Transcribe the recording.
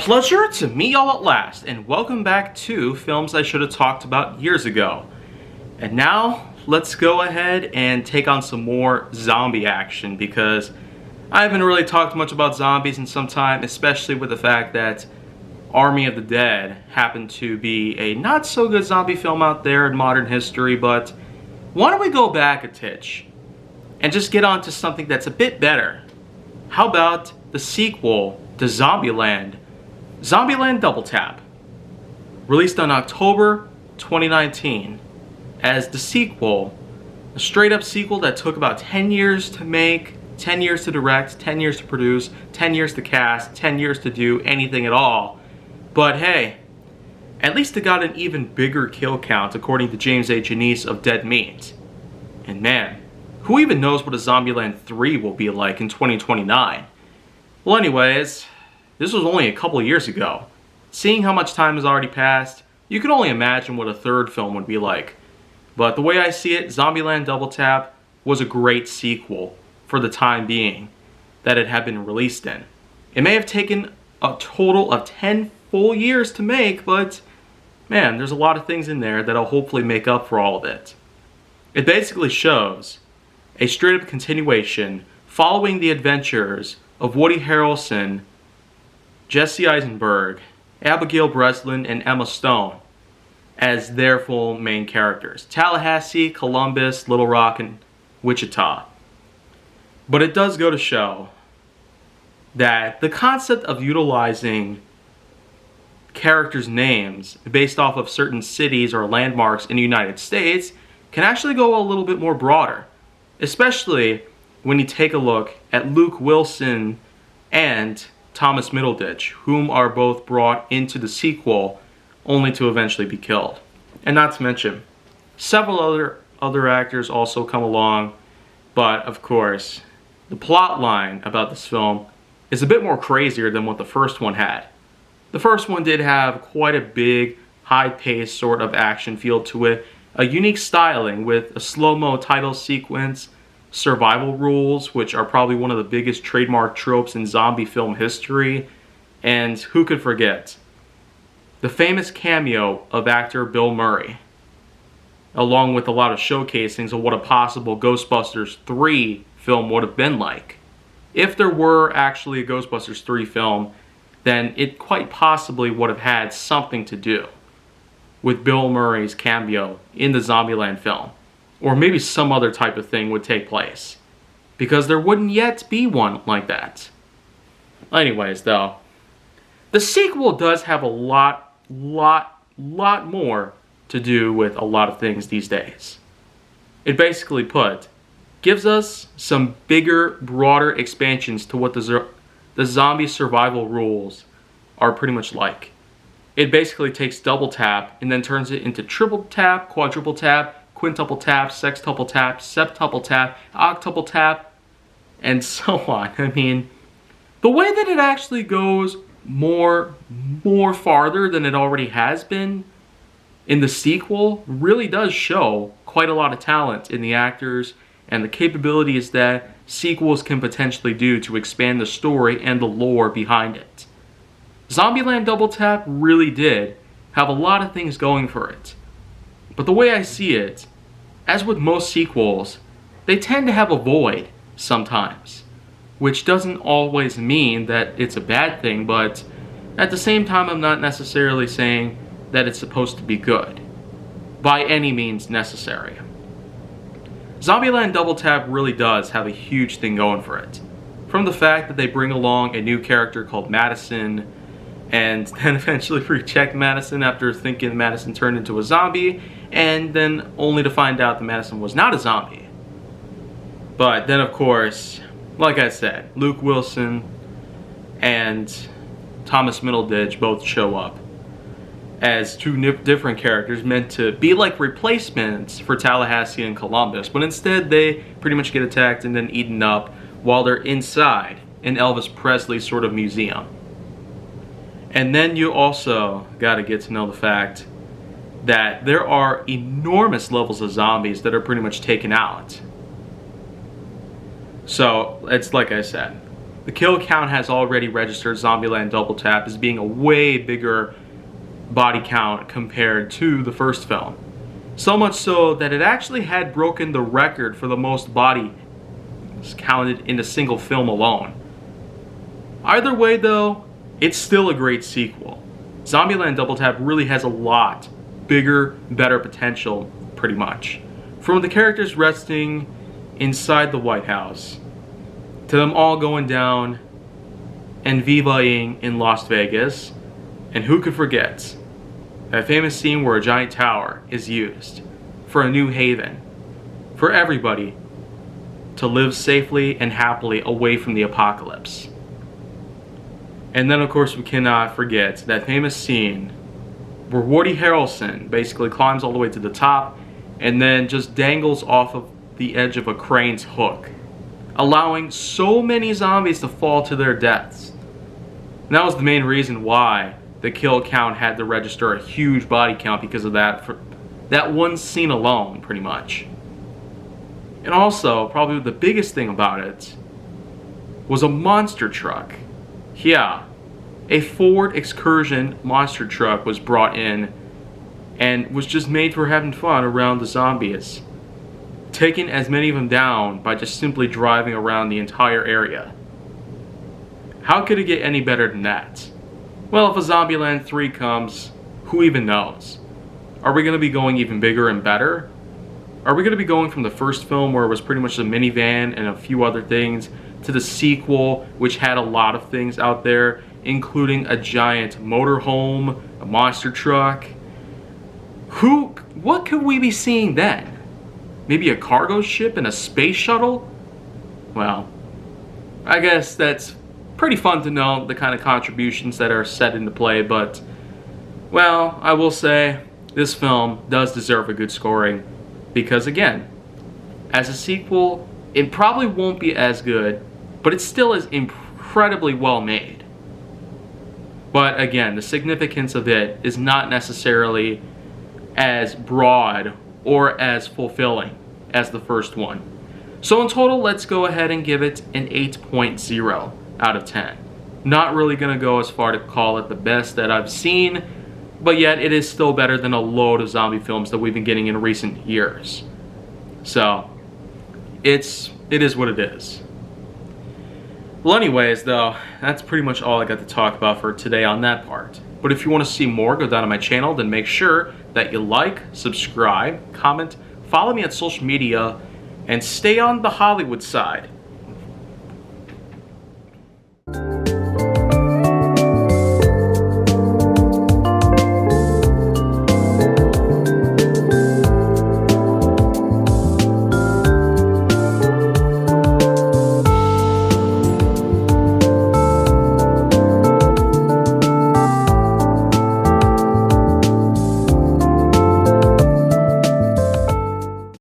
pleasure to meet y'all at last, and welcome back to films I should have talked about years ago. And now, let's go ahead and take on some more zombie action, because I haven't really talked much about zombies in some time, especially with the fact that Army of the Dead happened to be a not so good zombie film out there in modern history. But why don't we go back a titch and just get on to something that's a bit better? How about the sequel to Zombieland? Zombieland Double Tap, released on October 2019 as the sequel, a straight up sequel that took about 10 years to make, 10 years to direct, 10 years to produce, 10 years to cast, 10 years to do anything at all. But hey, at least it got an even bigger kill count according to James A. Janice of Dead Meat. And man, who even knows what a Zombieland 3 will be like in 2029? Well anyways, this was only a couple of years ago. Seeing how much time has already passed, you can only imagine what a third film would be like. But the way I see it, Zombieland Double Tap was a great sequel for the time being that it had been released in. It may have taken a total of 10 full years to make, but man, there's a lot of things in there that'll hopefully make up for all of it. It basically shows a straight up continuation following the adventures of Woody Harrelson, Jesse Eisenberg, Abigail Breslin, and Emma Stone as their full main characters. Tallahassee, Columbus, Little Rock, and Wichita. But it does go to show that the concept of utilizing characters' names based off of certain cities or landmarks in the United States can actually go a little bit more broader. Especially when you take a look at Luke Wilson and Thomas Middleditch, whom are both brought into the sequel only to eventually be killed. And not to mention, several other actors also come along, but of course, the plot line about this film is a bit more crazier than what the first one had. The first one did have quite a big, high-paced sort of action feel to it, a unique styling with a slow-mo title sequence, survival rules, which are probably one of the biggest trademark tropes in zombie film history, and who could forget the famous cameo of actor Bill Murray, along with a lot of showcasings of what a possible Ghostbusters 3 film would have been like. If there were actually a Ghostbusters 3 film, then it quite possibly would have had something to do with Bill Murray's cameo in the Zombieland film. Or maybe some other type of thing would take place, because there wouldn't yet be one like that. Anyways though, the sequel does have a lot more to do with a lot of things these days. It basically gives us some bigger, broader expansions to what the zombie survival rules are pretty much like. It basically takes double tap and then turns it into triple tap, quadruple tap, quintuple tap, sextuple tap, septuple tap, octuple tap, and so on. I mean, the way that it actually goes more farther than it already has been in the sequel really does show quite a lot of talent in the actors and the capabilities that sequels can potentially do to expand the story and the lore behind it. Zombieland Double Tap really did have a lot of things going for it. But the way I see it, as with most sequels, they tend to have a void sometimes, which doesn't always mean that it's a bad thing, but at the same time I'm not necessarily saying that it's supposed to be good, by any means necessary. Zombieland Double Tap really does have a huge thing going for it. From the fact that they bring along a new character called Madison, and then eventually reject Madison after thinking Madison turned into a zombie, and then only to find out that Madison was not a zombie. But then of course, like I said, Luke Wilson and Thomas Middleditch both show up as two different characters meant to be like replacements for Tallahassee and Columbus, but instead they pretty much get attacked and then eaten up while they're inside an Elvis Presley sort of museum. And then you also gotta get to know the fact that there are enormous levels of zombies that are pretty much taken out. So, it's like I said, the kill count has already registered Zombieland Double Tap as being a way bigger body count compared to the first film. So much so that it actually had broken the record for the most bodies counted in a single film alone. Either way though, it's still a great sequel. Zombieland Double Tap really has a lot bigger, better potential, pretty much. From the characters resting inside the White House, to them all going down and vivaing in Las Vegas, and who could forget that famous scene where a giant tower is used for a new haven for everybody to live safely and happily away from the apocalypse. And then of course we cannot forget that famous scene where Woody Harrelson basically climbs all the way to the top and then just dangles off of the edge of a crane's hook, allowing so many zombies to fall to their deaths. And that was the main reason why the kill count had to register a huge body count, because of that, for that one scene alone, pretty much. And also, probably the biggest thing about it was a monster truck. Yeah, a Ford Excursion monster truck was brought in and was just made for having fun around the zombies, taking as many of them down by just simply driving around the entire area. How could it get any better than that? Well, if a Zombieland 3 comes, who even knows? Are we going to be going even bigger and better? Are we going to be going from the first film, where it was pretty much a minivan and a few other things, to the sequel, which had a lot of things out there, including a giant motorhome, a monster truck? What could we be seeing then? Maybe a cargo ship and a space shuttle? Well, I guess that's pretty fun to know the kind of contributions that are set into play, but, well, I will say this film does deserve a good scoring, because again, as a sequel, it probably won't be as good, but it still is incredibly well made. But again, the significance of it is not necessarily as broad or as fulfilling as the first one. So in total, let's go ahead and give it an 8.0 out of 10. Not really gonna go as far to call it the best that I've seen, but yet it is still better than a load of zombie films that we've been getting in recent years. So it is what it is. Well, anyways though, that's pretty much all I got to talk about for today on that part. But if you want to see more, go down to my channel, then make sure that you like, subscribe, comment, follow me on social media, and stay on the Hollywood side.